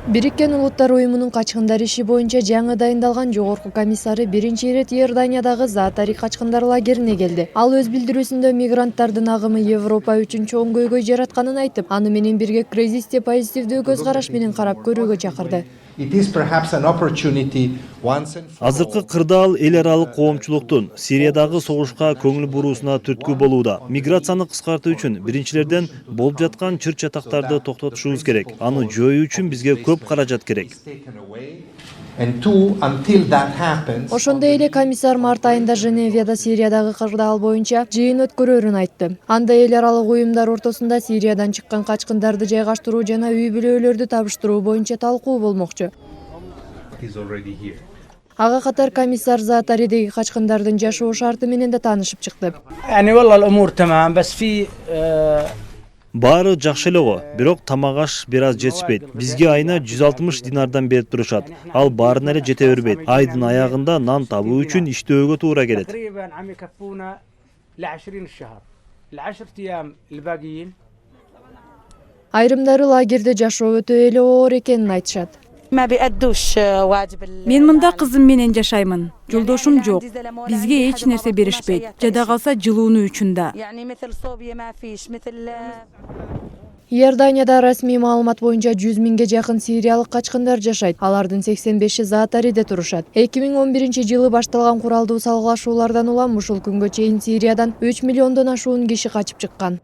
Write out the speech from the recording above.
Бириккен Улуттар уюмунун качкындар иши боюнча жаңы дайындалган жогорку комиссары биринчи ирет Иорданиядагы Заатари качкындар лагерине келди. Ал өз билдирүүсүндө мигранттардын агымы Европа үчүн чоң көйгөй жаратканын айтып, аны менен бирге кризисти позитивдүү көз караш менен карап көрүүгө чакырды. Азыркы кырдаал эл аралык коомчулуктун Сириядагы согушка көңүл буруусуна түрткү болууда. Миграцияны кыскартуу үчүн биринчилерден болуп жаткан чыр чатактарды токтотушубуз керек. Аны жоюу үчүн бизге көп каражат керек. Ошондой эле комиссар март айында Женевияда Сириядагы кырдаал боюнча жыйын өткөрөрүн айтты. Анда эл аралык уюмдар ортосунда Сириядан чыккан качкындарды жайгаштыруу жана үй бүлөлөрдү табыштыруу боюнча талкуу болмокчу. Ага катар комиссар Заатаридеги качкындардын жашоо шарты менен да таанышып чыкты. Баары жакшы эле го, бирок тамак аш бир аз жетишпейт. Бизге айына 160 динардан берип турушат. Ал баарына эле жете бербейт. Айдын аягында нан табуу үчүн иштөөгө туура келет. Айрымдары лагерде жашоо өтө эле оор экенин айтышат. Мен мында кызым менен жашаймын. Жолдошум жок. Бизге эч нерсе беришпейт. Жада калса жылууну үчүн да. Иорданияда расмий маалымат боюнча 100 миңге жакын сириялык качкындар жашайт. Алардын 85-и Заатариде турушат. 2011-жылы башталган куралдуу салгылашуулардан улам ушул күнгө чейин Сириядан 3 миллиондон ашуун киши качып чыккан.